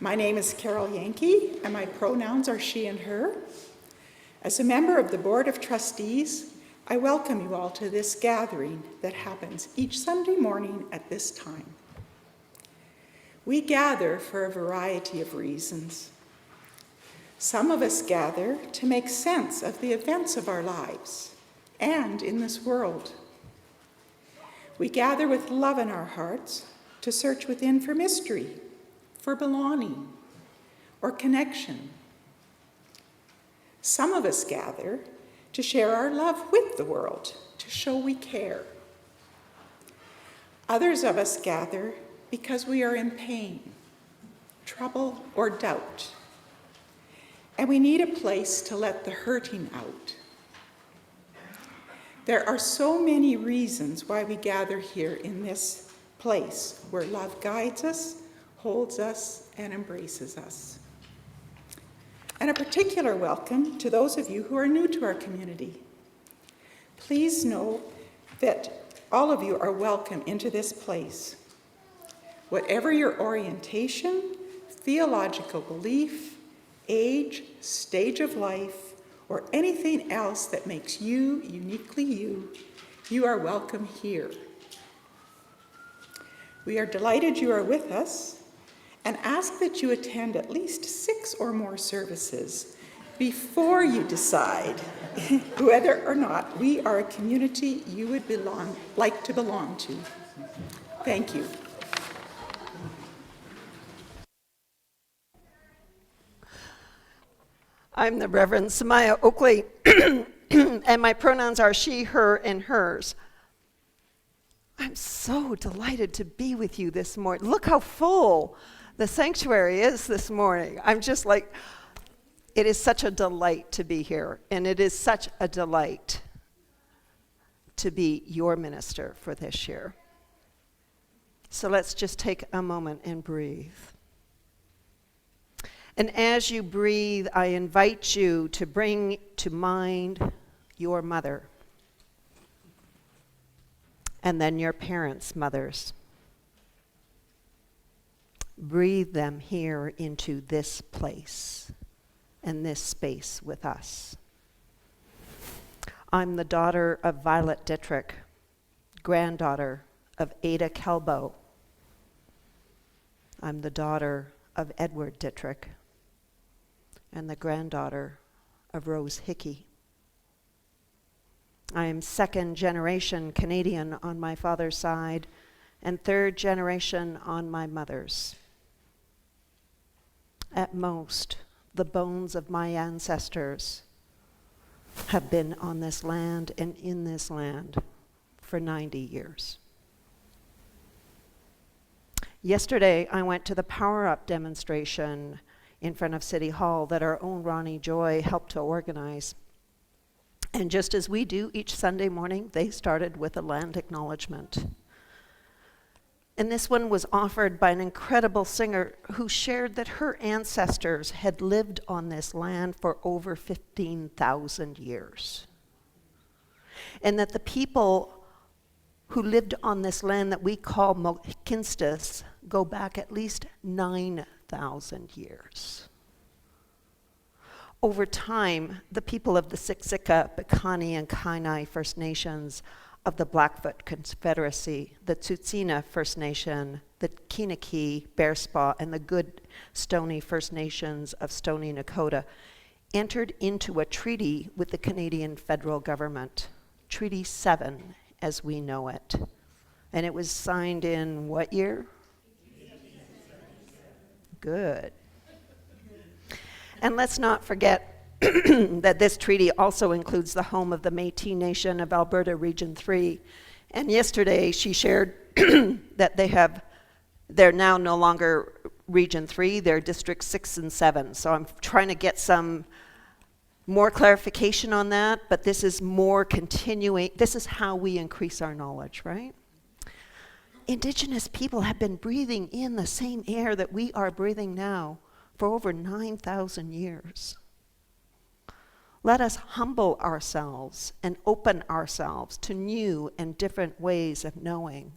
My name is Carol Yankee, and my pronouns are she and her. As a member of the Board of Trustees, I welcome you all to this gathering that happens each Sunday morning at this time. We gather for a variety of reasons. Some of us gather to make sense of the events of our lives and in this world. We gather with love in our hearts to search within for mystery, for belonging, or connection. Some of us gather to share our love with the world, to show we care. Others of us gather because we are in pain, trouble, or doubt, and we need a place to let the hurting out. There are so many reasons why we gather here in this place where love guides us, holds us, and embraces us. And a particular welcome to those of you who are new to our community. Please know that all of you are welcome into this place. Whatever your orientation, theological belief, age, stage of life, or anything else that makes you uniquely you, you are welcome here. We are delighted you are with us and ask that you attend at least 6 or more services before you decide whether or not we are a community you would like to belong to. Thank you. I'm the Reverend Samaya Oakley, and my pronouns are she, her, and hers. I'm so delighted to be with you this morning. Look how full the sanctuary is this morning. I'm just like, it is such a delight to be here, and it is such a delight to be your minister for this year. So let's just take a moment and breathe. And as you breathe, I invite you to bring to mind your mother, and then your parents' mothers. Breathe them here into this place and this space with us. I'm the daughter of Violet Dittrich, granddaughter of Ada Kelbo. I'm the daughter of Edward Dittrich and the granddaughter of Rose Hickey. I am 2nd generation Canadian on my father's side and 3rd generation on my mother's. At most, the bones of my ancestors have been on this land and in this land for 90 years. Yesterday, I went to the Power Up demonstration in front of City Hall that our own Ronnie Joy helped to organize. And just as we do each Sunday morning, they started with a land acknowledgement. And this one was offered by an incredible singer who shared that her ancestors had lived on this land for over 15,000 years. And that the people who lived on this land that we call Mohkinstsis go back at least 9,000 years. Over time, the people of the Siksika, Piikani, and Kainai First Nations of the Blackfoot Confederacy, the Tsuut'ina First Nation, the Kiniki, Bearspaw, and the Good Stoney First Nations of Stoney Nakoda entered into a treaty with the Canadian federal government, Treaty 7 as we know it. And it was signed in what year? Good. And let's not forget that this treaty also includes the home of the Métis Nation of Alberta Region 3. And yesterday she shared that they're now no longer Region 3, they're District 6 and 7. So I'm trying to get some more clarification on that, but this is more continuing. This is how we increase our knowledge, right? Indigenous people have been breathing in the same air that we are breathing now for over 9,000 years. Let us humble ourselves and open ourselves to new and different ways of knowing.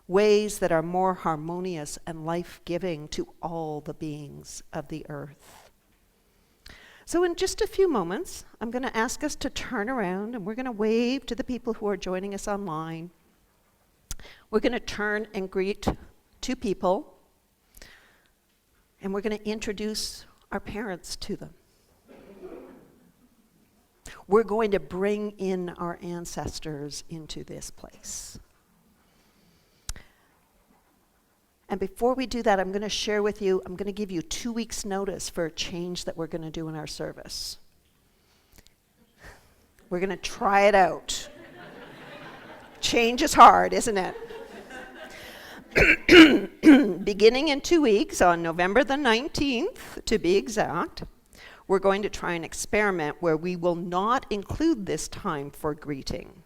ways that are more harmonious and life-giving to all the beings of the earth. So in just a few moments, I'm going to ask us to turn around and we're going to wave to the people who are joining us online. We're going to turn and greet two people, and we're going to introduce our parents to them. We're going to bring in our ancestors into this place. And before we do that, I'm going to share with you, I'm going to give you 2 weeks' notice for a change that we're going to do in our service. We're going to try it out. Change is hard, isn't it? Beginning in 2 weeks, on November the 19th, to be exact, we're going to try an experiment where we will not include this time for greeting.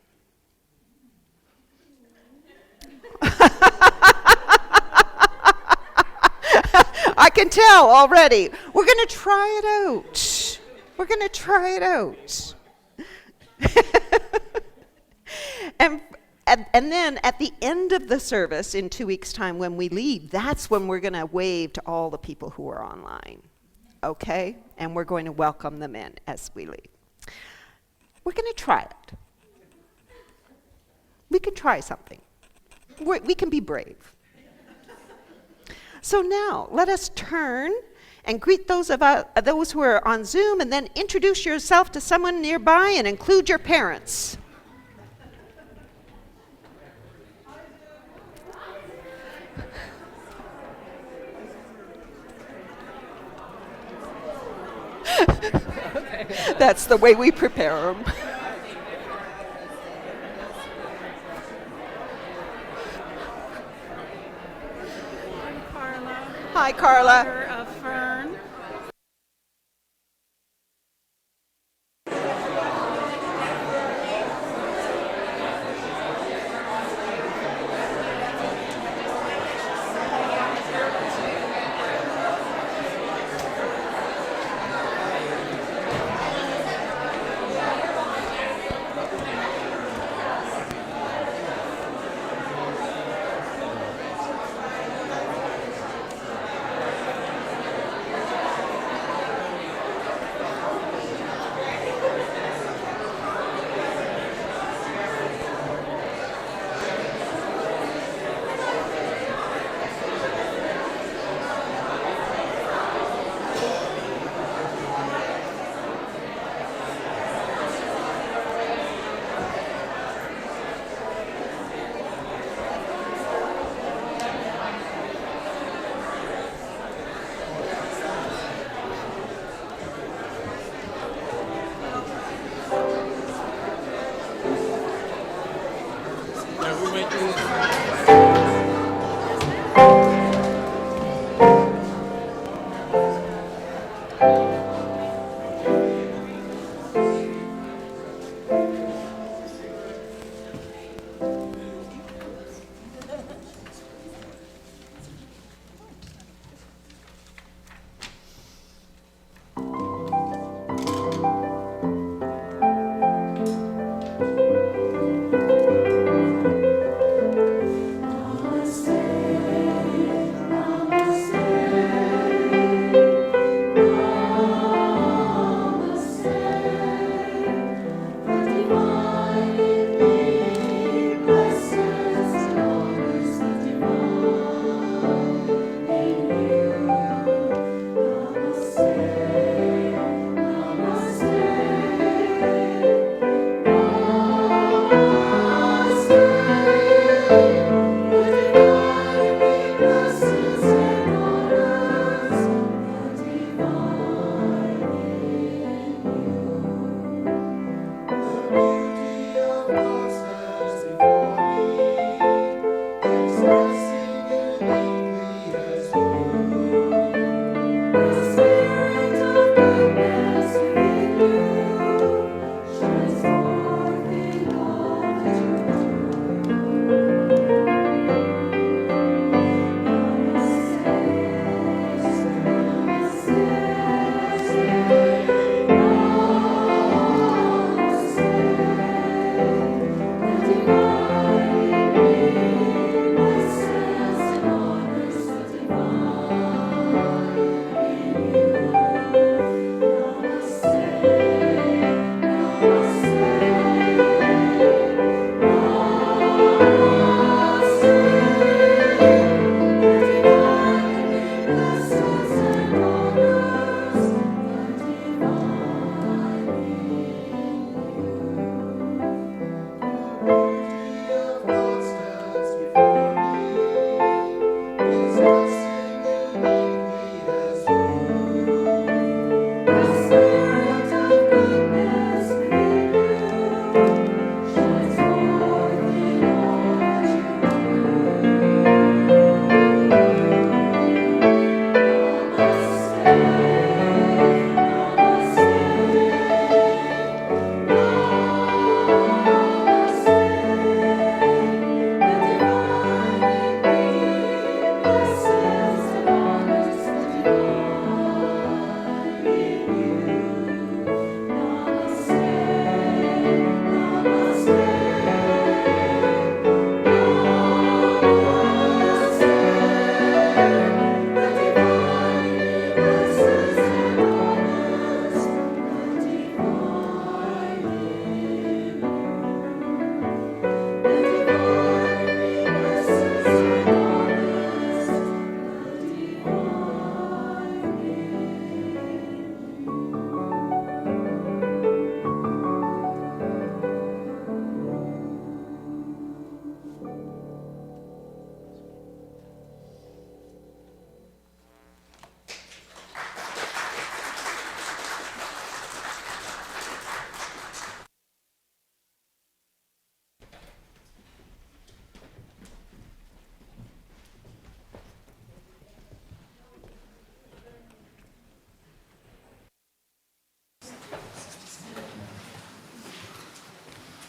I can tell already. We're going to try it out. We're going to try it out. And then at the end of the service in 2 weeks' time when we leave, that's when we're going to wave to all the people who are online. Okay? And we're going to welcome them in as we leave. We're going to try it. We can try something. We can be brave. So now, let us turn and greet those who are on Zoom, and then introduce yourself to someone nearby and include your parents. That's the way we prepare them. I'm Carla. Hi, Carla. Daughter of Fern.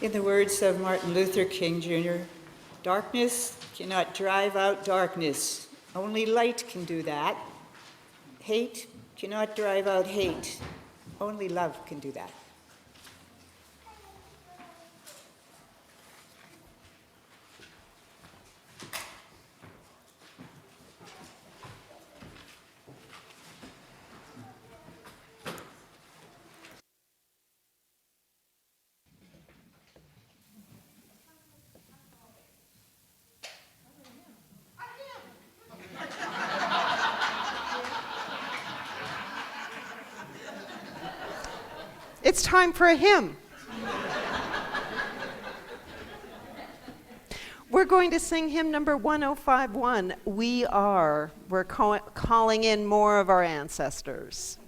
In the words of Martin Luther King Jr., darkness cannot drive out darkness. Only light can do that. Hate cannot drive out hate. Only love can do that. It's time for a hymn. We're going to sing hymn number 1051, We Are. We're calling in more of our ancestors.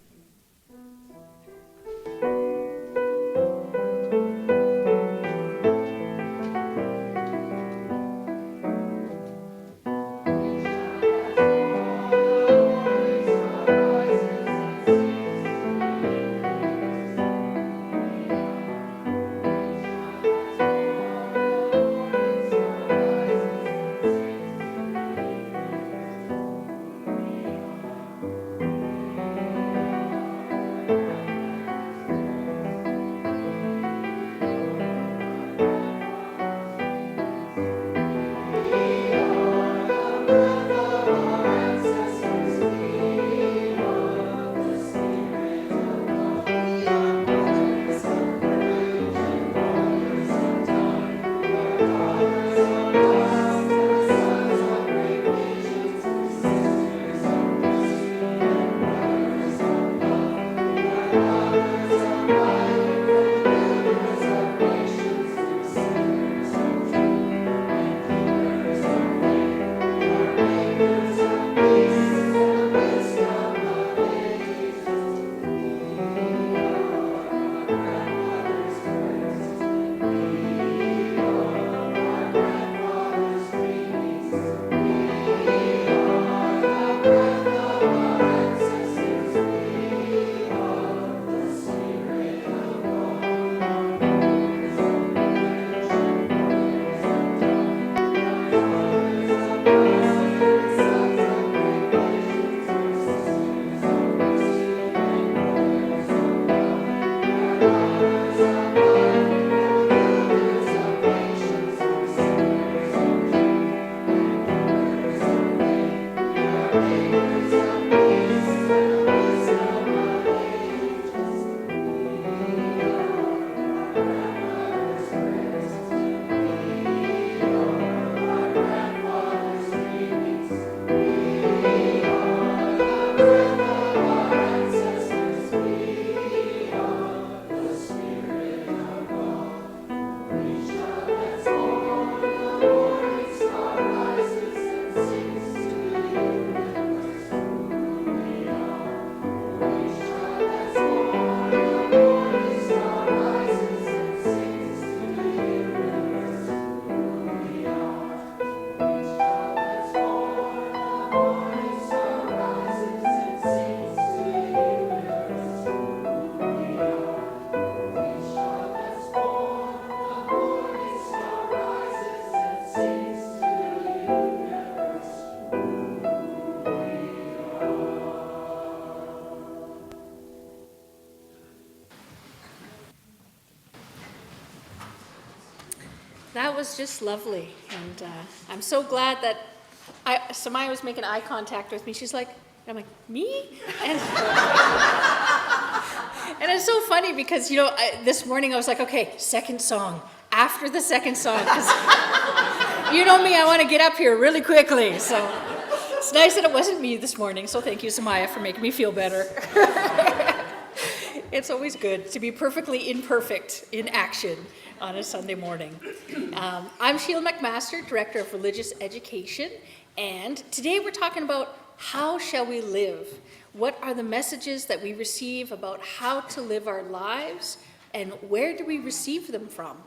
That was just lovely, and I'm so glad that Samaya was making eye contact with me. She's like, I'm like, me? And, and it's so funny because, this morning I was like, okay, second song, after the second song, because you know me, I want to get up here really quickly, so it's nice that it wasn't me this morning, so thank you, Samaya, for making me feel better. It's always good to be perfectly imperfect in action on a Sunday morning. I'm Sheila McMaster, Director of Religious Education, and today we're talking about how shall we live? What are the messages that we receive about how to live our lives, and where do we receive them from?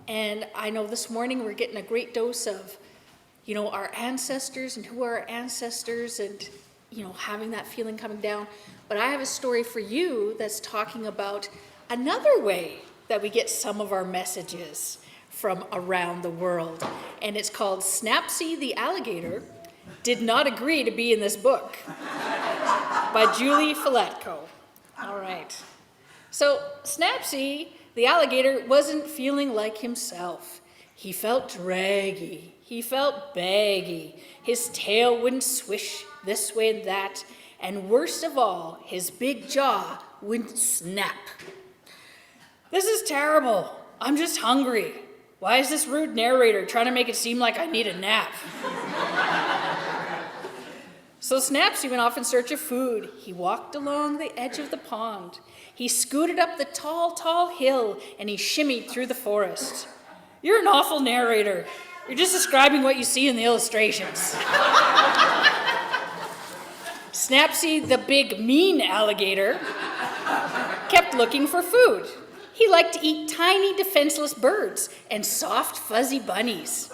And I know this morning we're getting a great dose of, our ancestors and who are our ancestors, and, having that feeling coming down. But I have a story for you that's talking about another way that we get some of our messages from around the world. And it's called Snapsy the Alligator Did Not Agree to Be in This Book by Julie Filatko. All right. So Snapsy the alligator wasn't feeling like himself. He felt draggy. He felt baggy. His tail wouldn't swish this way and that. And worst of all, his big jaw wouldn't snap. This is terrible. I'm just hungry. Why is this rude narrator trying to make it seem like I need a nap? So Snapsy went off in search of food. He walked along the edge of the pond. He scooted up the tall, tall hill, and he shimmied through the forest. You're an awful narrator. You're just describing what you see in the illustrations. Snapsy, the big, mean alligator, kept looking for food. He liked to eat tiny, defenseless birds and soft, fuzzy bunnies.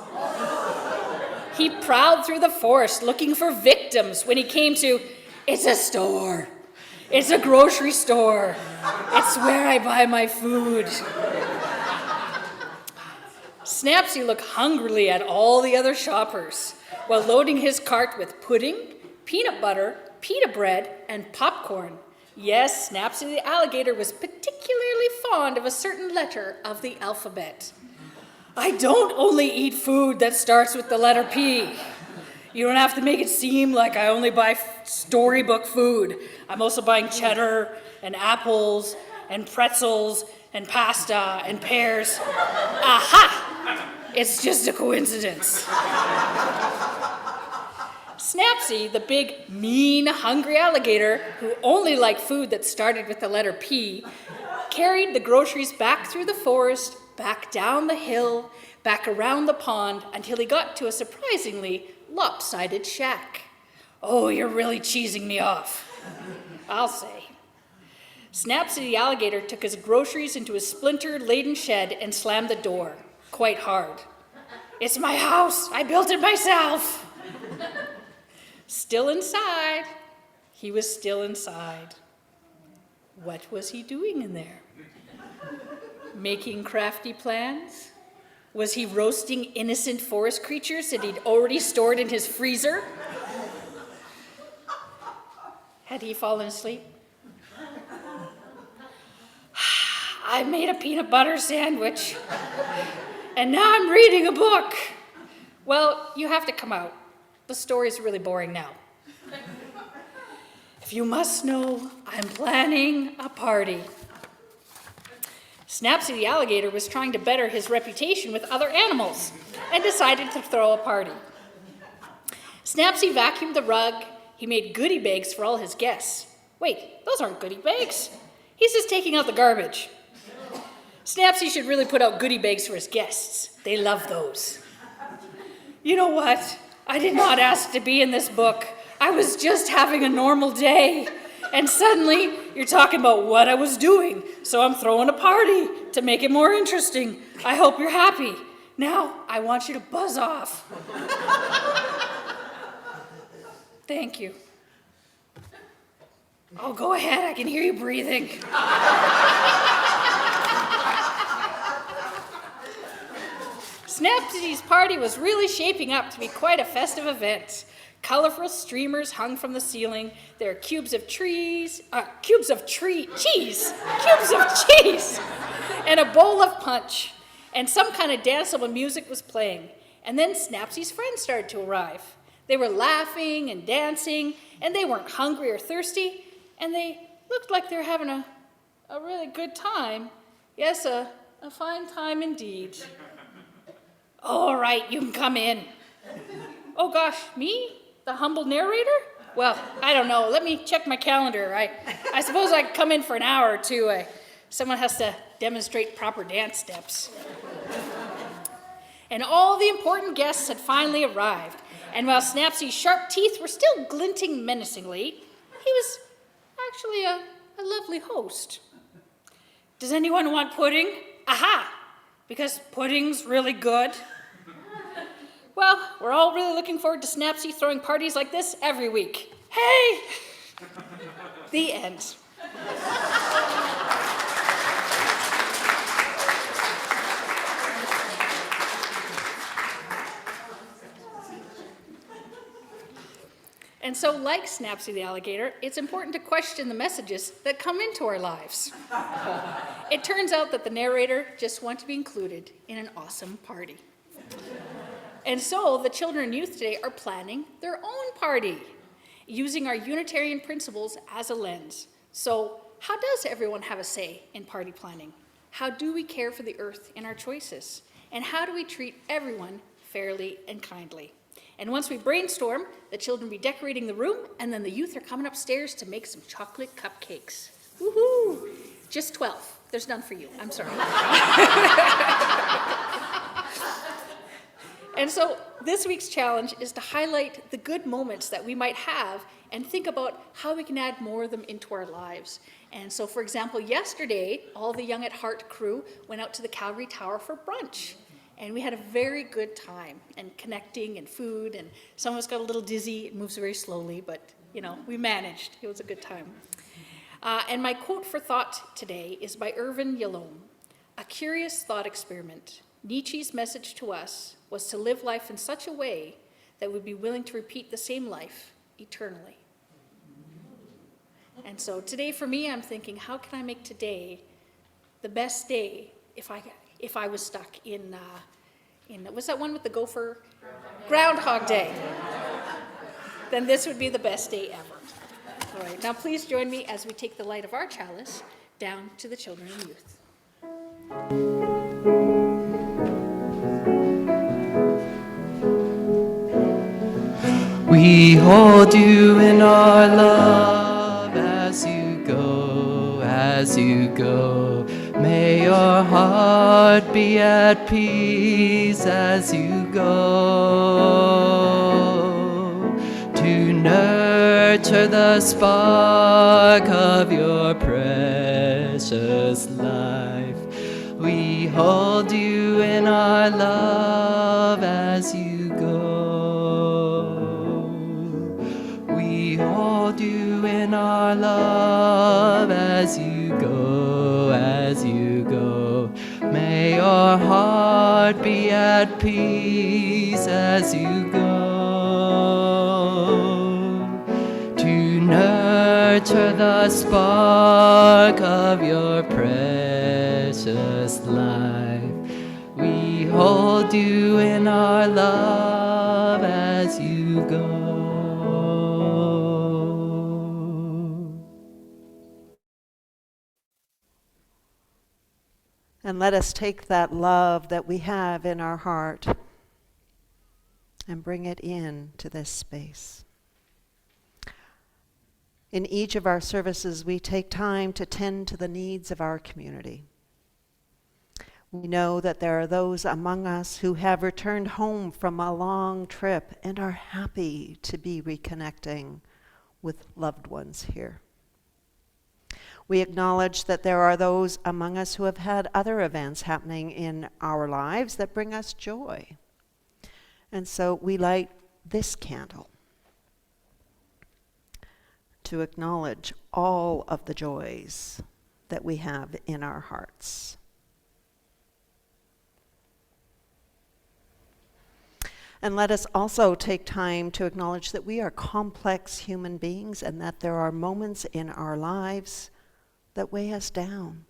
He prowled through the forest looking for victims when he came to, it's a store. It's a grocery store. It's where I buy my food. Snapsy looked hungrily at all the other shoppers while loading his cart with pudding, peanut butter, pita bread, and popcorn. Yes, Snapsy the alligator was particularly fond of a certain letter of the alphabet. I don't only eat food that starts with the letter P. You don't have to make it seem like I only buy storybook food. I'm also buying cheddar and apples and pretzels and pasta and pears. Aha! It's just a coincidence. Snapsy, the big, mean, hungry alligator who only liked food that started with the letter P, carried the groceries back through the forest, back down the hill, back around the pond, until he got to a surprisingly lopsided shack. Oh, you're really cheesing me off, I'll say. Snapsy the alligator took his groceries into his splinter-laden shed and slammed the door, quite hard. It's my house. I built it myself. Still inside. He was still inside. What was he doing in there? Making crafty plans? Was he roasting innocent forest creatures that he'd already stored in his freezer? Had he fallen asleep? I made a peanut butter sandwich, and now I'm reading a book. Well, you have to come out. The story's really boring now. If you must know, I'm planning a party. Snapsy the alligator was trying to better his reputation with other animals and decided to throw a party. Snapsy vacuumed the rug. He made goodie bags for all his guests. Wait, those aren't goodie bags. He's just taking out the garbage. Snapsy should really put out goodie bags for his guests. They love those. You know what? I did not ask to be in this book. I was just having a normal day. And suddenly, you're talking about what I was doing. So I'm throwing a party to make it more interesting. I hope you're happy. Now, I want you to buzz off. Thank you. Oh, go ahead. I can hear you breathing. Snapsy's party was really shaping up to be quite a festive event. Colorful streamers hung from the ceiling. There were cubes of cheese, and a bowl of punch. And some kind of danceable music was playing. And then Snapsy's friends started to arrive. They were laughing and dancing, and they weren't hungry or thirsty, and they looked like they were having a really good time. Yes, a fine time indeed. All right, you can come in. Oh gosh, me? The humble narrator? Well, I don't know. Let me check my calendar. I suppose I could come in for an hour or two. Someone has to demonstrate proper dance steps. And all the important guests had finally arrived. And while Snapsy's sharp teeth were still glinting menacingly, he was actually a lovely host. Does anyone want pudding? Aha! Because pudding's really good. Well, we're all really looking forward to Snapsy throwing parties like this every week. Hey! The end. And so, like Snapsy the alligator, it's important to question the messages that come into our lives. It turns out that the narrator just wants to be included in an awesome party. And so, the children and youth today are planning their own party, using our Unitarian principles as a lens. So, how does everyone have a say in party planning? How do we care for the earth in our choices? And how do we treat everyone fairly and kindly? And once we brainstorm, the children will be decorating the room, and then the youth are coming upstairs to make some chocolate cupcakes. Woohoo! Just 12. There's none for you. I'm sorry. And so this week's challenge is to highlight the good moments that we might have and think about how we can add more of them into our lives. And so, for example, yesterday, all the Young at Heart crew went out to the Calgary Tower for brunch. And we had a very good time and connecting and food, and some of us got a little dizzy. It moves very slowly, but we managed. It was a good time. And my quote for thought today is by Irvin Yalom. A curious thought experiment. Nietzsche's message to us was to live life in such a way that we'd be willing to repeat the same life eternally. And so today for me, I'm thinking, how can I make today the best day if I was stuck in what's that one with the gopher? Groundhog Day. Then this would be the best day ever. All right, now please join me as we take the light of our chalice down to the children and youth. We hold you in our love as you go, as you go. May your heart be at peace as you go. To nurture the spark of your precious life. We hold you in our love as you go. We hold you in our love as you go, as you go. May your heart be at peace as you go. To nurture the spark of your precious life. We hold you in our love as you go. And let us take that love that we have in our heart and bring it in to this space. In each of our services, we take time to tend to the needs of our community. We know that there are those among us who have returned home from a long trip and are happy to be reconnecting with loved ones here. We acknowledge that there are those among us who have had other events happening in our lives that bring us joy. And so we light this candle to acknowledge all of the joys that we have in our hearts. And let us also take time to acknowledge that we are complex human beings and that there are moments in our lives that weigh us down.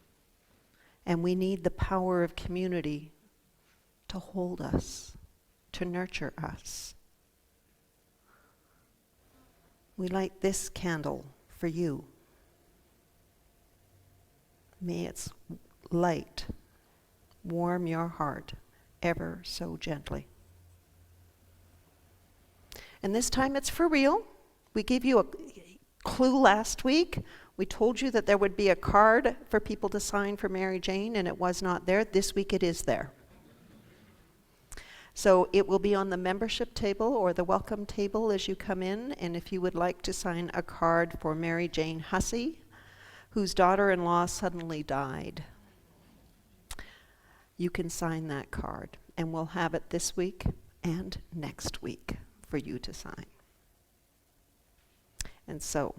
And we need the power of community to hold us, to nurture us. We light this candle for you. May its light warm your heart ever so gently. And this time it's for real. We gave you a clue last week. We told you that there would be a card for people to sign for Mary Jane, and it was not there. This week it is there. So it will be on the membership table or the welcome table as you come in, and if you would like to sign a card for Mary Jane Hussey, whose daughter-in-law suddenly died, you can sign that card, and we'll have it this week and next week for you to sign. And so,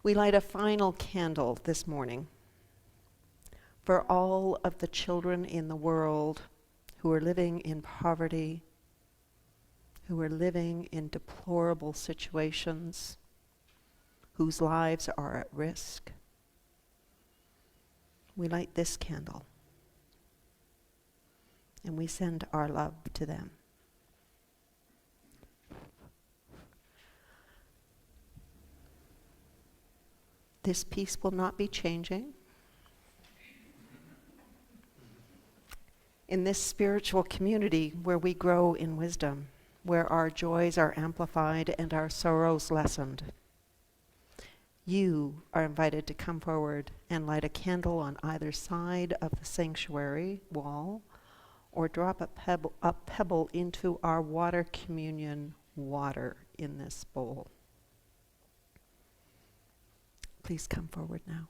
we light a final candle this morning for all of the children in the world who are living in poverty who are living in deplorable situations, whose lives are at risk. We light this candle, and we send our love to them. This peace will not be changing. In this spiritual community where we grow in wisdom, where our joys are amplified and our sorrows lessened, you are invited to come forward and light a candle on either side of the sanctuary wall, or drop a pebble into our water communion water in this bowl. Please come forward now.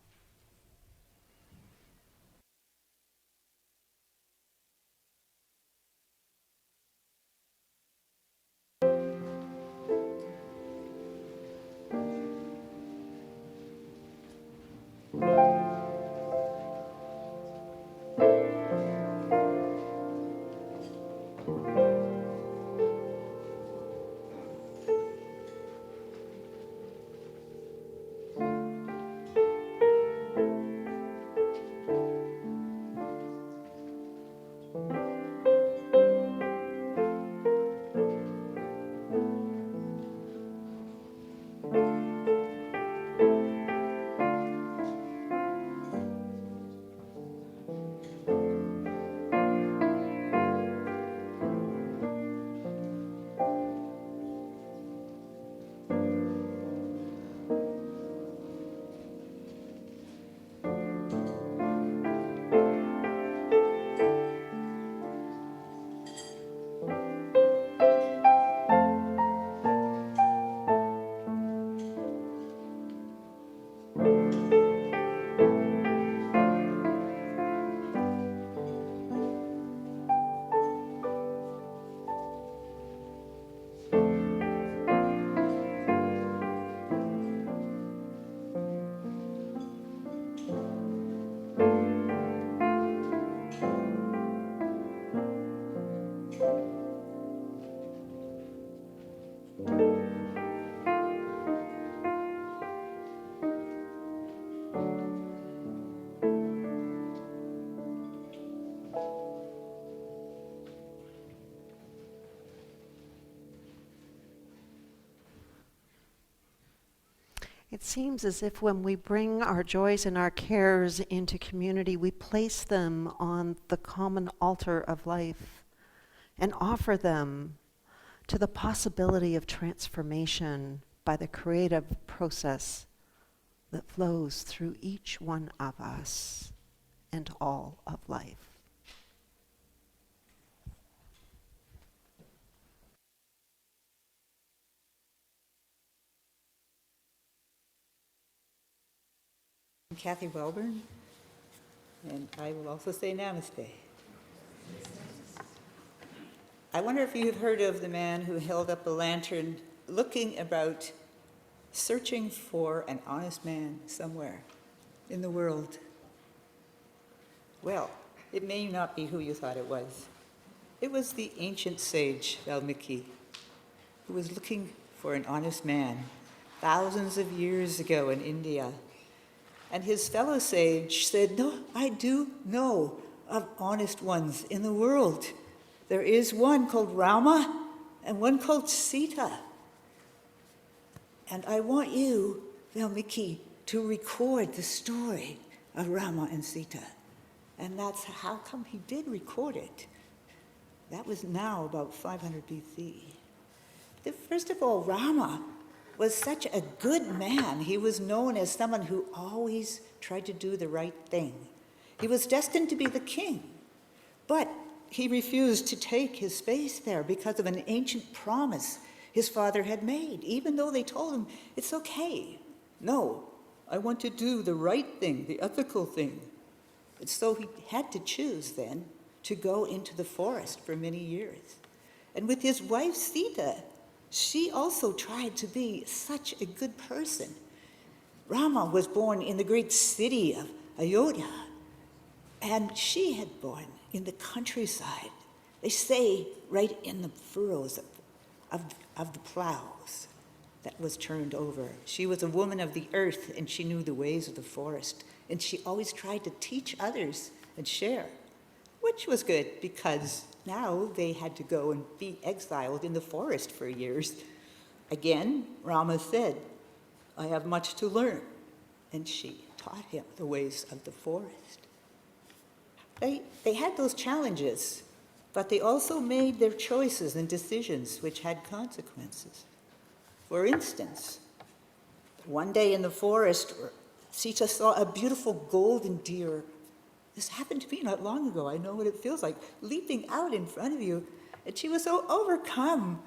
It seems as if when we bring our joys and our cares into community, we place them on the common altar of life and offer them to the possibility of transformation by the creative process that flows through each one of us and all of life. I'm Kathy Welburn, and I will also say namaste. I wonder if you've heard of the man who held up a lantern looking about, searching for an honest man somewhere in the world. Well, it may not be who you thought it was. It was the ancient sage Valmiki, who was looking for an honest man thousands of years ago in India. And his fellow sage said, "No, I do know of honest ones in the world. There is one called Rama and one called Sita. And I want you, Valmiki, to record the story of Rama and Sita." And that's how come he did record it. That was now about 500 BC. First of all, Rama was such a good man. He was known as someone who always tried to do the right thing. He was destined to be the king, but he refused to take his space there because of an ancient promise his father had made, even though they told him, "It's okay. No, I want to do the right thing, the ethical thing." And so he had to choose then to go into the forest for many years. And with his wife Sita, she also tried to be such a good person. Rama was born in the great city of Ayodhya, and she had born in the countryside. They say right in the furrows of, of the plows that was turned over. She was a woman of the earth, and she knew the ways of the forest. And she always tried to teach others and share, which was good because now they had to go and be exiled in the forest for years. Again, Rama said, I have much to learn. And she taught him the ways of the forest. They had those challenges, but they also made their choices and decisions which had consequences. For instance, one day in the forest, Sita saw a beautiful golden deer. This happened to me not long ago. I know what it feels like, leaping out in front of you. And she was so overcome.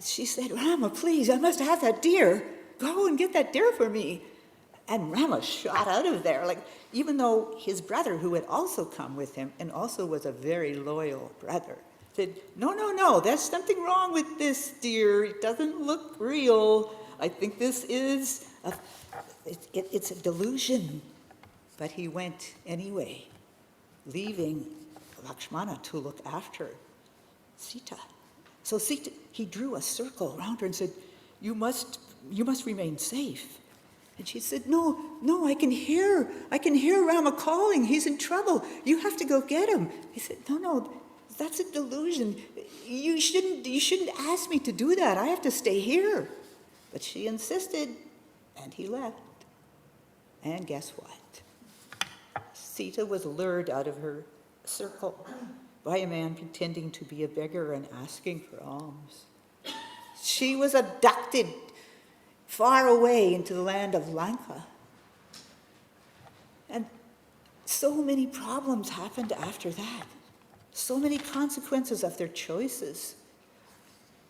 She said, Rama, please, I must have that deer. Go and get that deer for me. And Rama shot out of there, like, even though his brother, who had also come with him and also was a very loyal brother, said, no, there's something wrong with this deer. It doesn't look real. I think this is, it's a delusion. But he went anyway, leaving Lakshmana to look after Sita. So Sita, he drew a circle around her and said, you must remain safe. And she said, no, I can hear Rama calling. He's in trouble. You have to go get him. He said, no, that's a delusion. You shouldn't ask me to do that. I have to stay here. But she insisted, and he left. And guess what? Sita was lured out of her circle by a man pretending to be a beggar and asking for alms. She was abducted far away into the land of Lanka. And so many problems happened after that. So many consequences of their choices.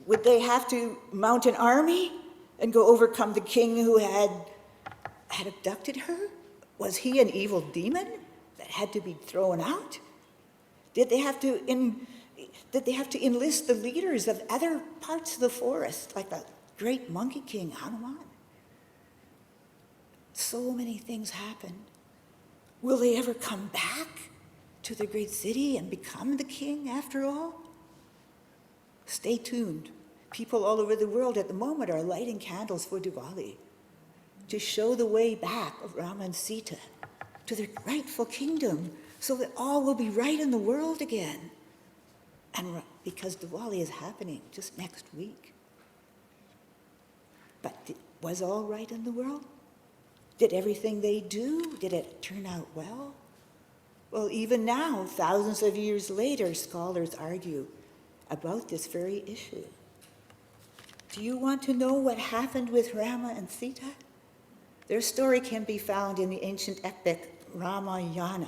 Would they have to mount an army and go overcome the king who had abducted her? Was he an evil demon that had to be thrown out? Did they have to enlist the leaders of other parts of the forest, like the great monkey king Hanuman? So many things happened. Will they ever come back to the great city and become the king after all? Stay tuned. People all over the world at the moment are lighting candles for Diwali to show the way back of Rama and Sita to their rightful kingdom, so that all will be right in the world again. And because Diwali is happening just next week. But was all right in the world? Did everything they do, did it turn out well? Well, even now, thousands of years later, scholars argue about this very issue. Do you want to know what happened with Rama and Sita? Their story can be found in the ancient epic Ramayana,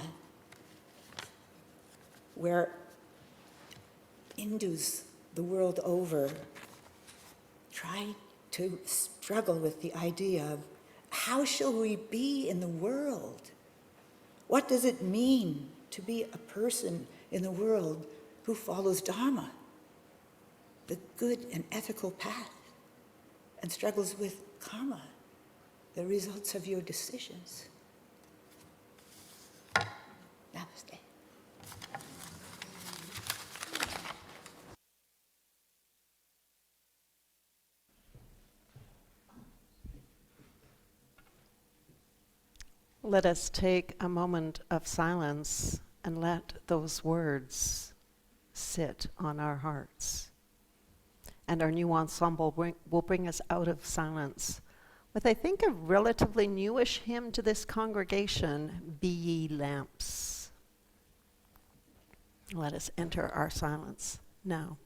where Hindus the world over try to struggle with the idea of how shall we be in the world? What does it mean to be a person in the world who follows Dharma, the good and ethical path, and struggles with karma, the results of your decisions? Namaste. Let us take a moment of silence and let those words sit on our hearts. And our new ensemble will bring us out of silence with, I think, a relatively newish hymn to this congregation, Be Ye Lamps. Let us enter our silence now.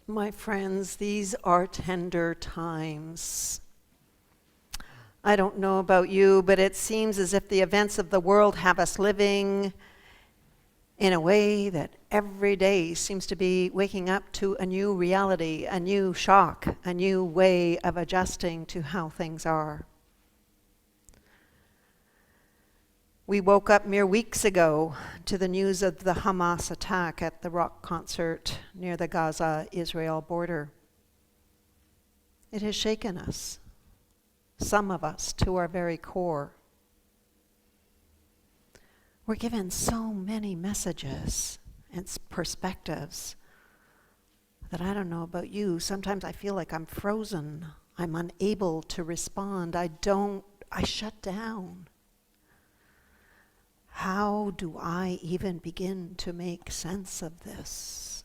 My friends, these are tender times. I don't know about you, but it seems as if the events of the world have us living in a way that every day seems to be waking up to a new reality, a new shock, a new way of adjusting to how things are. We woke up mere weeks ago to the news of the Hamas attack at the rock concert near the Gaza-Israel border. It has shaken us, some of us, to our very core. We're given so many messages and perspectives that I don't know about you. Sometimes I feel like I'm frozen. I'm unable to respond. I shut down. How do I even begin to make sense of this?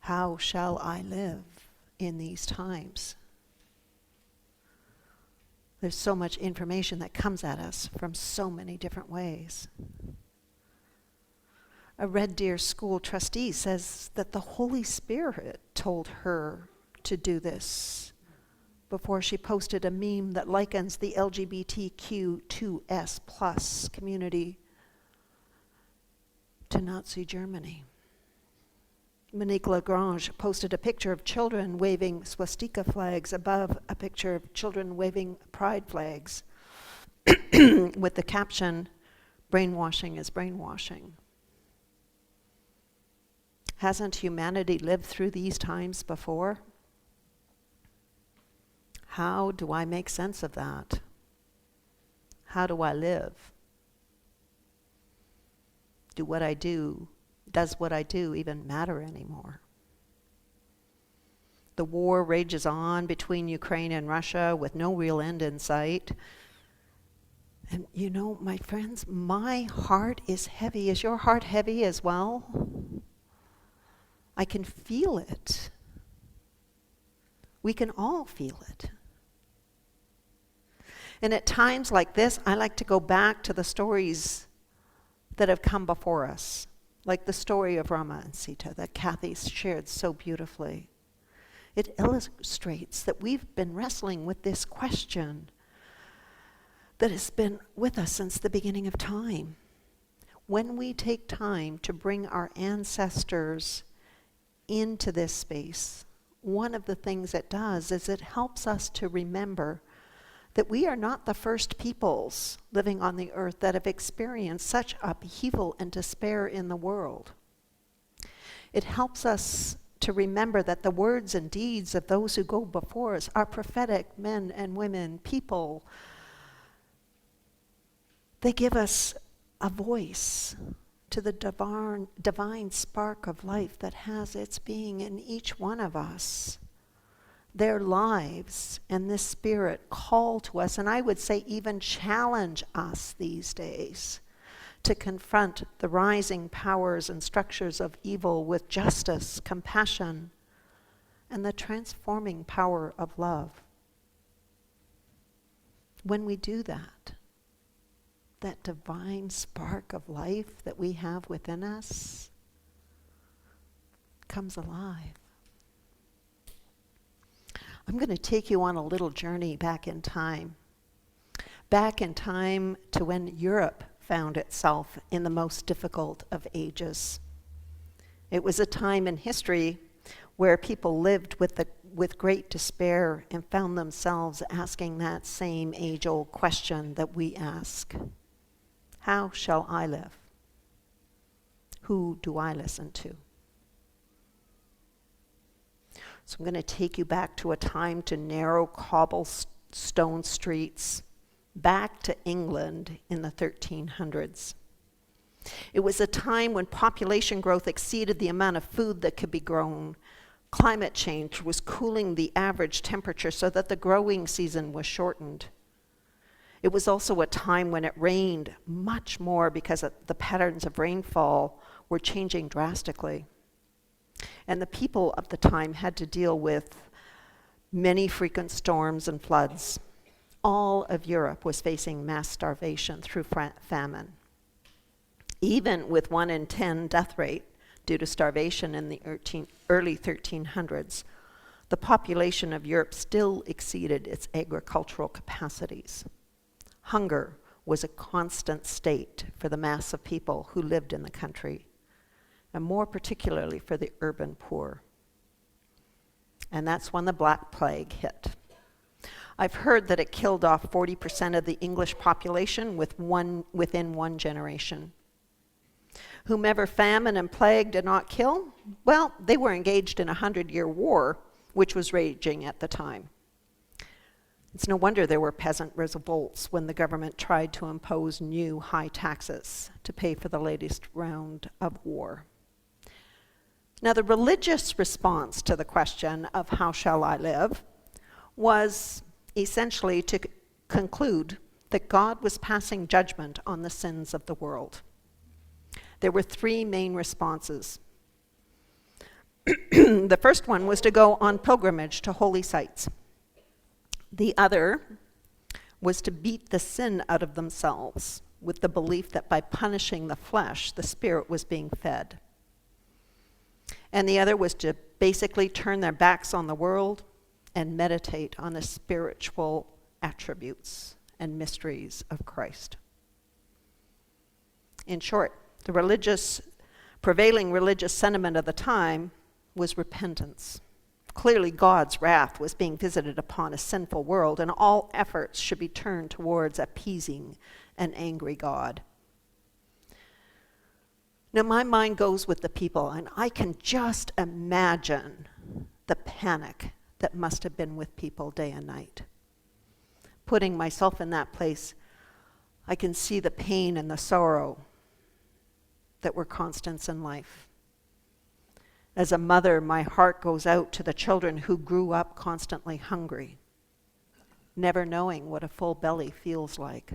How shall I live in these times? There's so much information that comes at us from so many different ways. A Red Deer school trustee says that the Holy Spirit told her to do this before she posted a meme that likens the LGBTQ2S+ community to Nazi Germany. Monique Lagrange posted a picture of children waving swastika flags above a picture of children waving pride flags with the caption, "Brainwashing is brainwashing." Hasn't humanity lived through these times before? How do I make sense of that? How do I live? Does what I do even matter anymore? The war rages on between Ukraine and Russia with no real end in sight. And you know, my friends, my heart is heavy. Is your heart heavy as well? I can feel it. We can all feel it. And at times like this, I like to go back to the stories that have come before us, like the story of Rama and Sita that Kathy shared so beautifully. It illustrates that we've been wrestling with this question that has been with us since the beginning of time. When we take time to bring our ancestors into this space, one of the things it does is it helps us to remember that we are not the first peoples living on the earth that have experienced such upheaval and despair in the world. It helps us to remember that the words and deeds of those who go before us are prophetic men and women, people. They give us a voice to the divine spark of life that has its being in each one of us. Their lives and this spirit call to us, and I would say even challenge us these days to confront the rising powers and structures of evil with justice, compassion, and the transforming power of love. When we do that, that divine spark of life that we have within us comes alive. I'm going to take you on a little journey back in time to when Europe found itself in the most difficult of ages. It was a time in history where people lived with great despair and found themselves asking that same age-old question that we ask. How shall I live? Who do I listen to? So I'm going to take you back to a time to narrow cobblestone streets, back to England in the 1300s. It was a time when population growth exceeded the amount of food that could be grown. Climate change was cooling the average temperature so that the growing season was shortened. It was also a time when it rained much more because the patterns of rainfall were changing drastically. And the people of the time had to deal with many frequent storms and floods. All of Europe was facing mass starvation through famine. Even with 1 in 10 death rate due to starvation in the early 1300s, the population of Europe still exceeded its agricultural capacities. Hunger was a constant state for the mass of people who lived in the country, and more particularly for the urban poor. And that's when the Black Plague hit. I've heard that it killed off 40% of the English population within one generation. Whomever famine and plague did not kill, well, they were engaged in a 100-year war, which was raging at the time. It's no wonder there were peasant revolts when the government tried to impose new high taxes to pay for the latest round of war. Now, the religious response to the question of how shall I live was essentially to conclude that God was passing judgment on the sins of the world. There were three main responses. The first one was to go on pilgrimage to holy sites. The other was to beat the sin out of themselves with the belief that by punishing the flesh, the spirit was being fed. And the other was to basically turn their backs on the world and meditate on the spiritual attributes and mysteries of Christ. In short, the prevailing religious sentiment of the time was repentance. Clearly, God's wrath was being visited upon a sinful world, and all efforts should be turned towards appeasing an angry God. Now, my mind goes with the people, and I can just imagine the panic that must have been with people day and night. Putting myself in that place, I can see the pain and the sorrow that were constants in life. As a mother, my heart goes out to the children who grew up constantly hungry, never knowing what a full belly feels like.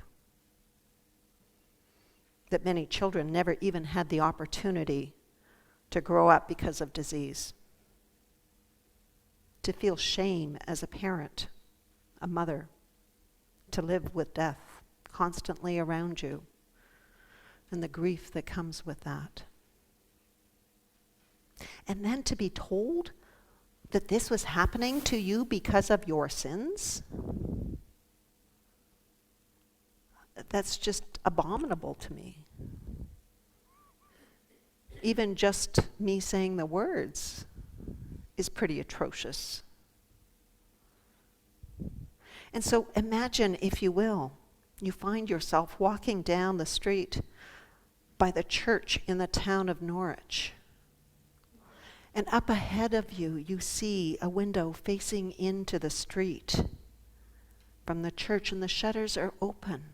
That many children never even had the opportunity to grow up because of disease. To feel shame as a parent, a mother, to live with death constantly around you, and the grief that comes with that. And then to be told that this was happening to you because of your sins? That's just abominable to me. Even just me saying the words is pretty atrocious. And so imagine, if you will, you find yourself walking down the street by the church in the town of Norwich. And up ahead of you, you see a window facing into the street from the church, and the shutters are open.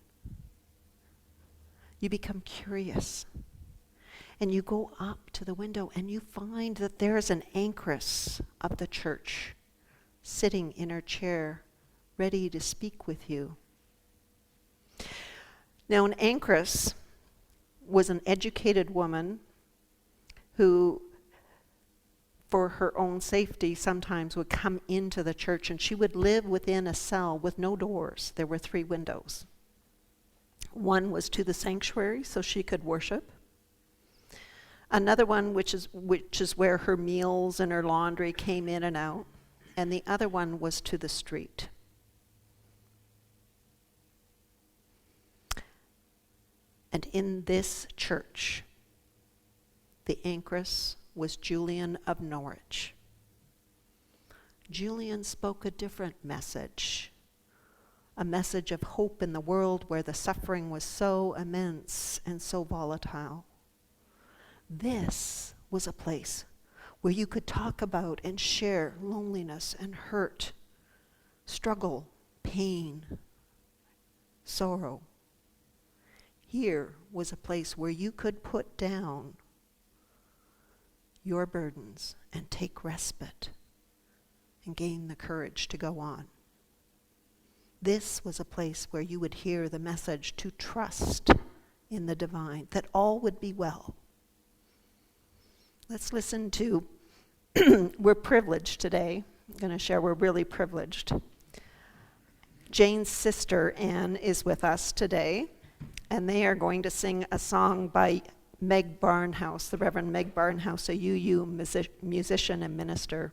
You become curious, and you go up to the window, and you find that there is an anchoress of the church sitting in her chair, ready to speak with you. Now, an anchoress was an educated woman who, for her own safety, sometimes would come into the church, and she would live within a cell with no doors. There were 3 windows. One was to the sanctuary, so she could worship. Another one, which is where her meals and her laundry came in and out. And the other one was to the street. And in this church, the anchoress was Julian of Norwich. Julian spoke a different message, a message of hope in the world where the suffering was so immense and so volatile. This was a place where you could talk about and share loneliness and hurt, struggle, pain, sorrow. Here was a place where you could put down your burdens and take respite and gain the courage to go on. This was a place where you would hear the message to trust in the divine, that all would be well. Let's listen to, we're privileged today. I'm going to share we're really privileged. Jane's sister Anne is with us today, and they are going to sing a song by Meg Barnhouse, the Reverend Meg Barnhouse, a UU musician and minister.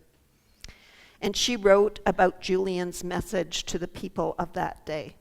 And she wrote about Julian's message to the people of that day.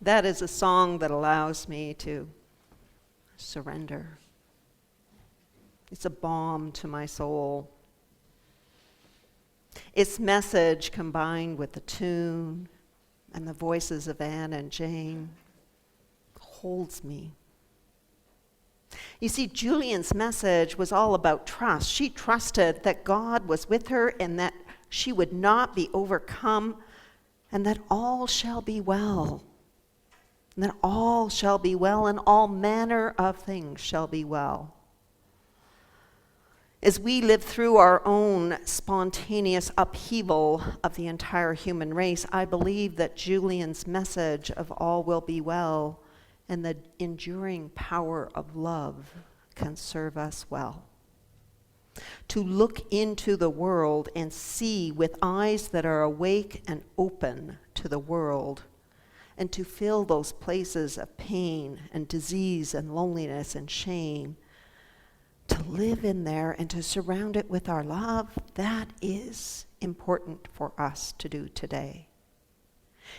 That is a song that allows me to surrender. It's a balm to my soul. Its message, combined with the tune and the voices of Anne and Jane, holds me. You see, Julian's message was all about trust. She trusted that God was with her and that she would not be overcome, and that all shall be well. And that all shall be well, and all manner of things shall be well. As we live through our own spontaneous upheaval of the entire human race, I believe that Julian's message of all will be well and the enduring power of love can serve us well. To look into the world and see with eyes that are awake and open to the world, and to fill those places of pain and disease and loneliness and shame, to live in there and to surround it with our love, that is important for us to do today.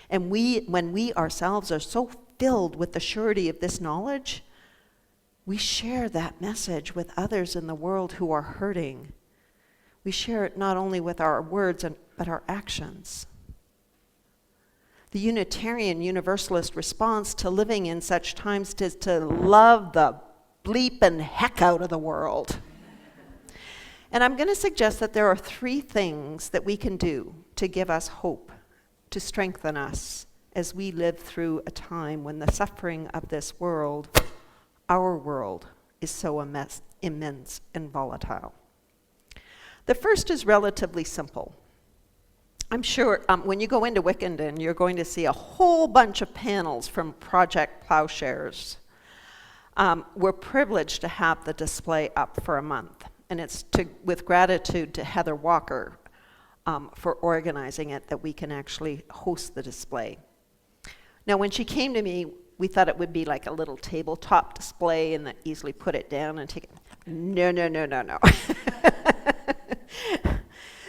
And when we ourselves are so filled with the surety of this knowledge, we share that message with others in the world who are hurting. We share it not only with our words, but our actions. The Unitarian Universalist response to living in such times is to love the bleeping heck out of the world. And I'm going to suggest that there are 3 things that we can do to give us hope, to strengthen us as we live through a time when the suffering of this world, our world, is so immense and volatile. The first is relatively simple. I'm sure when you go into Wickenden, you're going to see a whole bunch of panels from Project Plowshares. We're privileged to have the display up for a month, and it's with gratitude to Heather Walker for organizing it that we can actually host the display. Now, when she came to me, we thought it would be like a little tabletop display and that easily put it down and take it. No.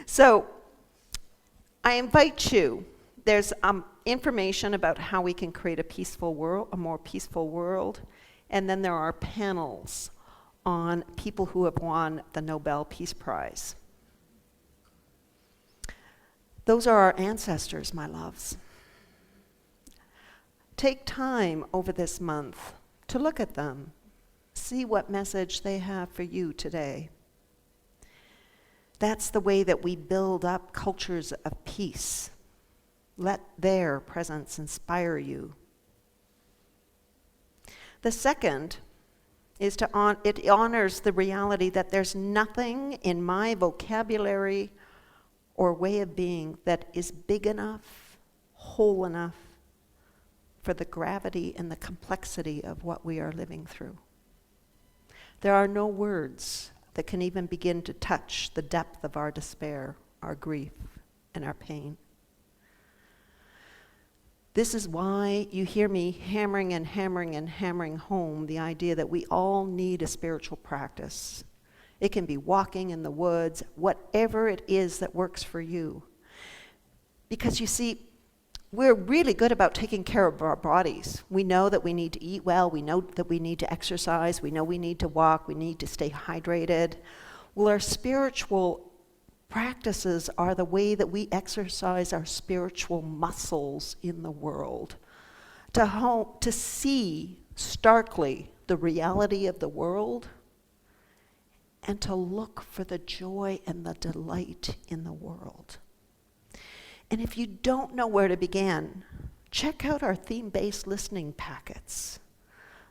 So I invite you. There's information about how we can create a peaceful world, a more peaceful world, and then there are panels on people who have won the Nobel Peace Prize. Those are our ancestors, my loves. Take time over this month to look at them. See what message they have for you today. That's the way that we build up cultures of peace. Let their presence inspire you. The second is it honors the reality that there's nothing in my vocabulary or way of being that is big enough, whole enough, for the gravity and the complexity of what we are living through. There are no words that can even begin to touch the depth of our despair, our grief, and our pain. This is why you hear me hammering home the idea that we all need a spiritual practice. It can be walking in the woods, whatever it is that works for you. Because you see, we're really good about taking care of our bodies. We know that we need to eat well. We know that we need to exercise. We know we need to walk. We need to stay hydrated. Well, our spiritual practices are the way that we exercise our spiritual muscles in the world. To see starkly the reality of the world and to look for the joy and the delight in the world. And if you don't know where to begin, check out our theme-based listening packets.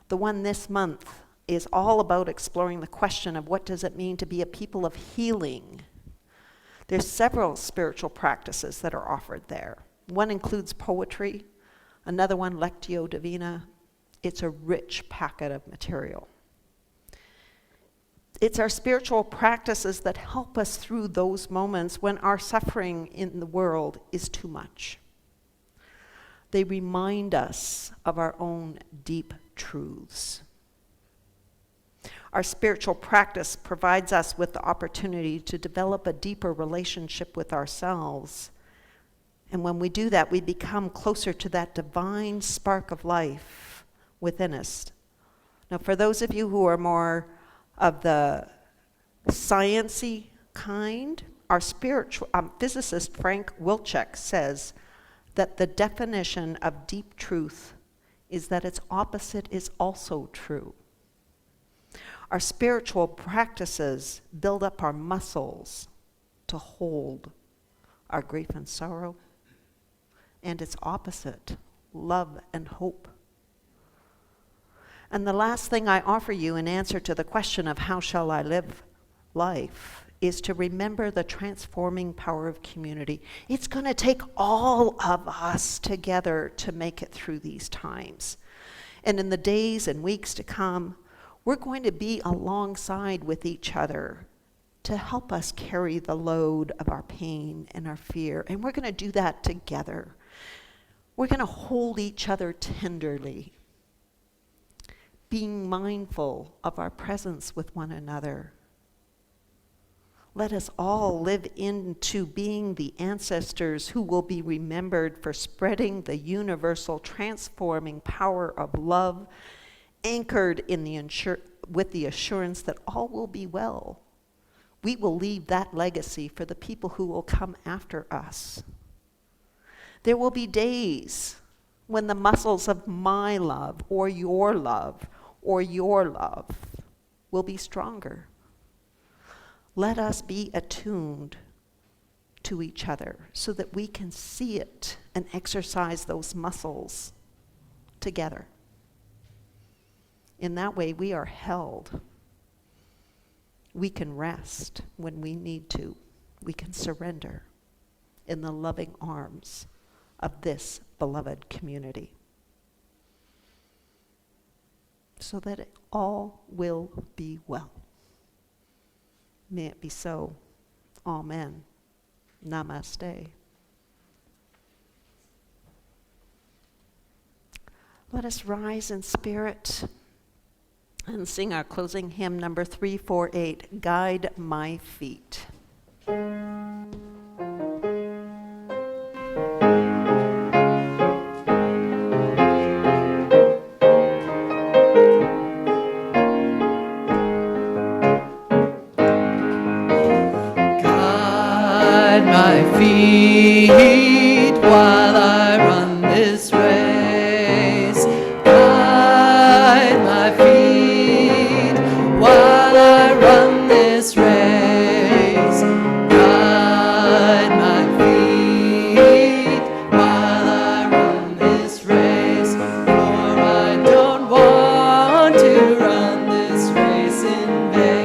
The one this month is all about exploring the question of what does it mean to be a people of healing. There's several spiritual practices that are offered there. One includes poetry, another one Lectio Divina. It's a rich packet of material. It's our spiritual practices that help us through those moments when our suffering in the world is too much. They remind us of our own deep truths. Our spiritual practice provides us with the opportunity to develop a deeper relationship with ourselves And when we do that, we become closer to that divine spark of life within us. Now, for those of you who are more of the science-y kind, our spiritual physicist Frank Wilczek says that the definition of deep truth is that its opposite is also true. Our spiritual practices build up our muscles to hold our grief and sorrow, and its opposite, love and hope. And the last thing I offer you in answer to the question of how shall I live life is to remember the transforming power of community. It's going to take all of us together to make it through these times. And in the days and weeks to come, we're going to be alongside with each other to help us carry the load of our pain and our fear. And we're going to do that together. We're going to hold each other tenderly, being mindful of our presence with one another. Let us all live into being the ancestors who will be remembered for spreading the universal transforming power of love, anchored in with the assurance that all will be well. We will leave that legacy for the people who will come after us. There will be days when the muscles of my love or your love will be stronger. Let us be attuned to each other so that we can see it and exercise those muscles together. In that way, we are held. We can rest when we need to. We can surrender in the loving arms of this beloved community, so that it all will be well. May it be so. Amen. Namaste. Let us rise in spirit and sing our closing hymn, number 348, Guide My Feet. Guide my feet while I run this race. Guide my feet while I run this race. Guide my feet while I run this race. For I don't want to run this race in vain.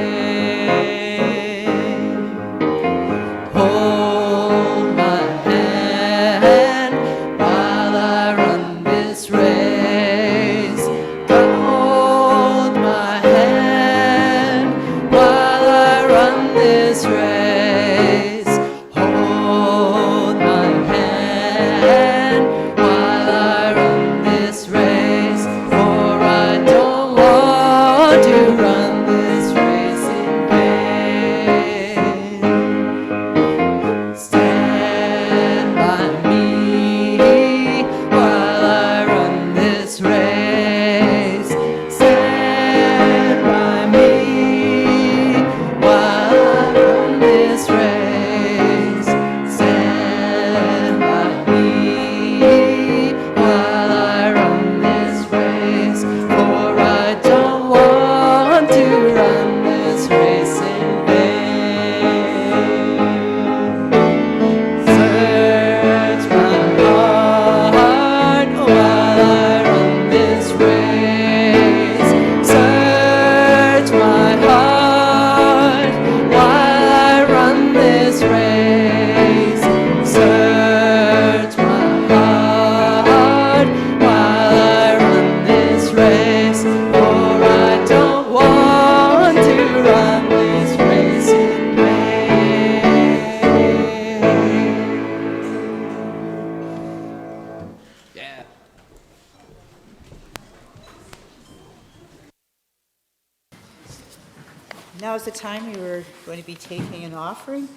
Hold my hand while I run this race. Hold my hand while I run this race. Hold my hand while I run this race. For I don't want to run this race in vain. Stand by me while I run this race. Stand by me while I run this race. Stand by me while I run this race. For I don't want to run this race in vain. Search my heart while I run this race. Search my heart while I run this race. Search my heart while I run this race. For I don't want to run this race in vain. Yeah. Now's the time we were going to be taking an offering.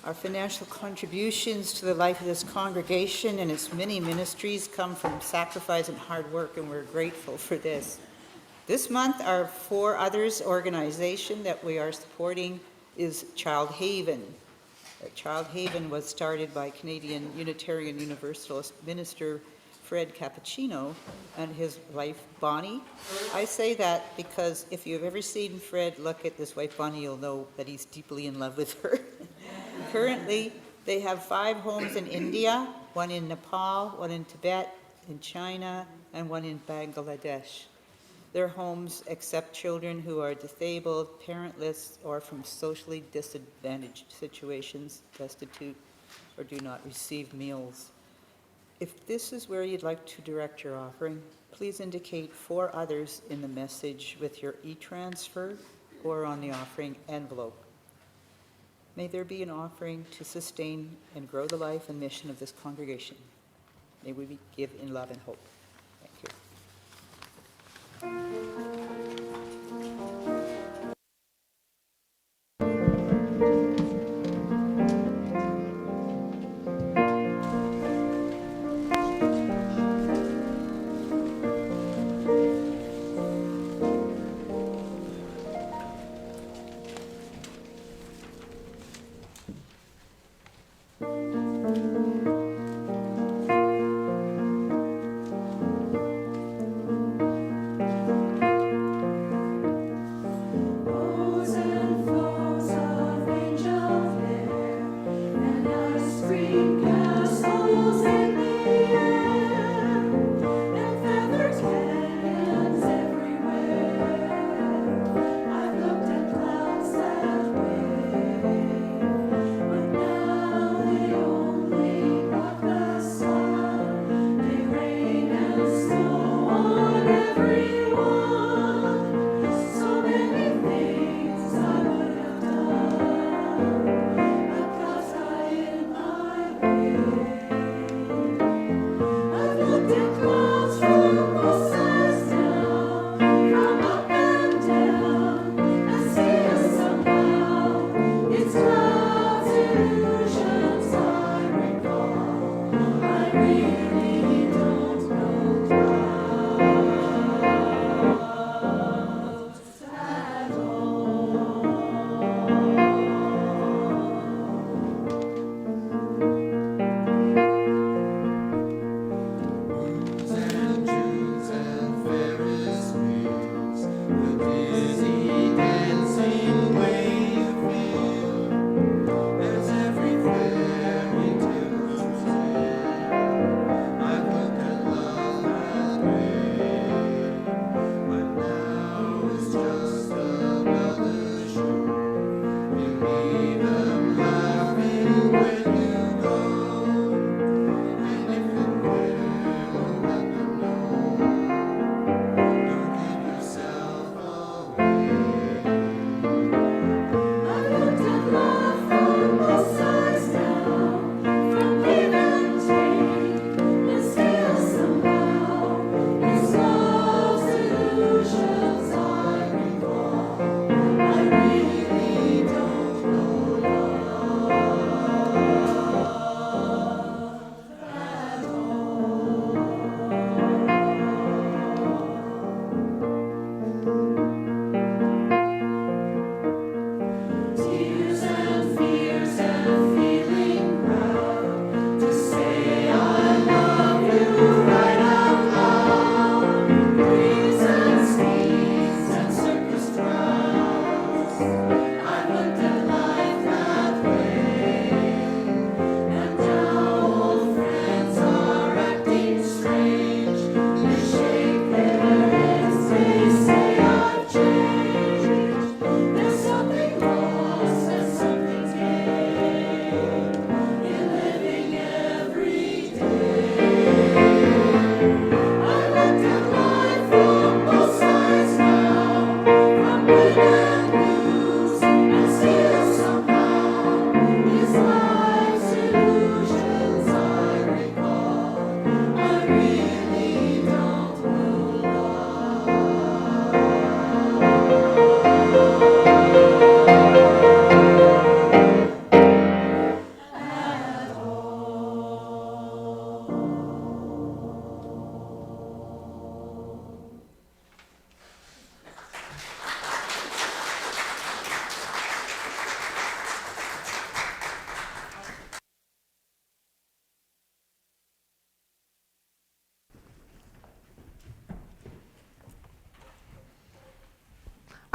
Our financial contributions to the life of this congregation and its many ministries come from sacrifice and hard work, and we're grateful for this. This month, our For Others organization that we are supporting is Child Haven. Child Haven was started by Canadian Unitarian Universalist minister Fred Cappuccino and his wife Bonnie. I say that because if you've ever seen Fred look at his wife Bonnie, you'll know that he's deeply in love with her. Currently, they have 5 homes in India, 1 in Nepal, 1 in Tibet, in China, and 1 in Bangladesh. Their homes accept children who are disabled, parentless, or from socially disadvantaged situations, destitute, or do not receive meals. If this is where you'd like to direct your offering, please indicate For Others in the message with your e-transfer or on the offering envelope. May there be an offering to sustain and grow the life and mission of this congregation. May we give in love and hope. Thank you.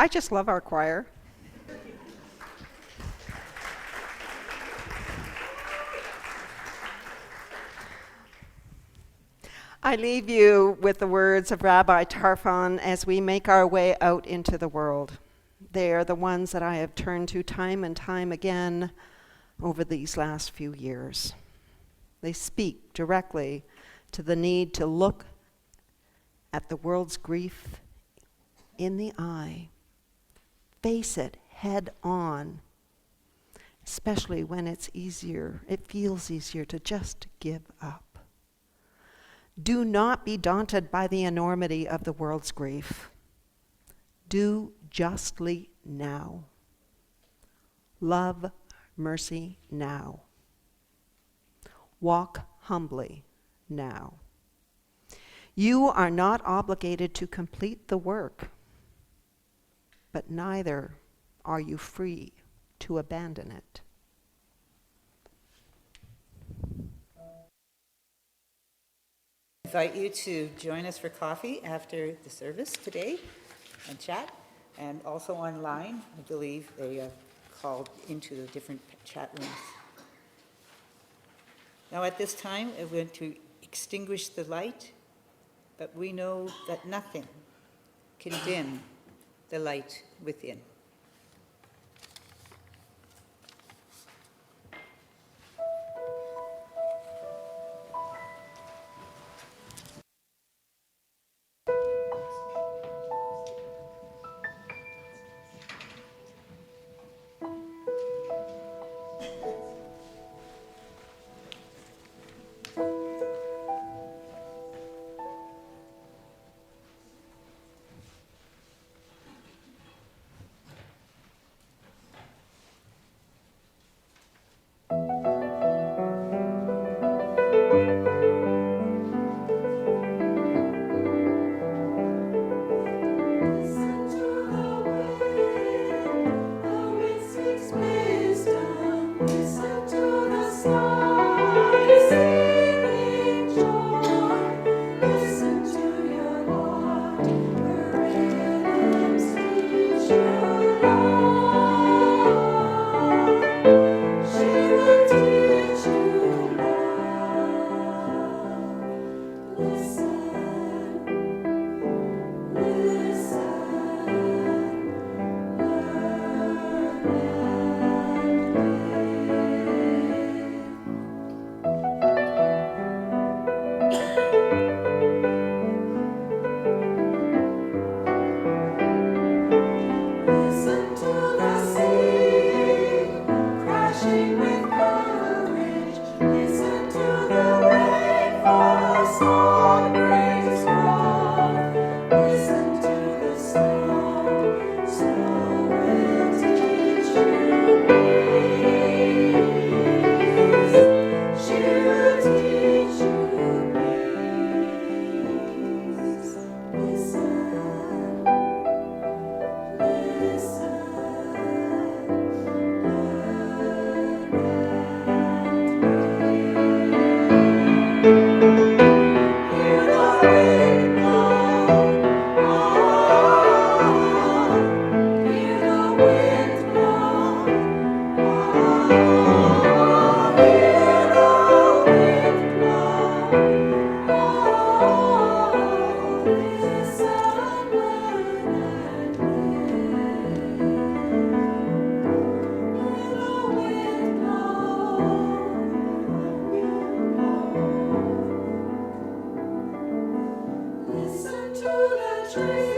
I just love our choir. I leave you with the words of Rabbi Tarfon as we make our way out into the world. They are the ones that I have turned to time and time again over these last few years. They speak directly to the need to look at the world's grief in the eye, face it head on, especially when it feels easier to just give up. Do not be daunted by the enormity of the world's grief. Do justly now. Love mercy now. Walk humbly now. You are not obligated to complete the work, but neither are you free to abandon it. I invite you to join us for coffee after the service today and chat, and also online. I believe they called into the different chat rooms. Now at this time, we're going to extinguish the light, but we know that nothing can dim the light within. Listen to the tree.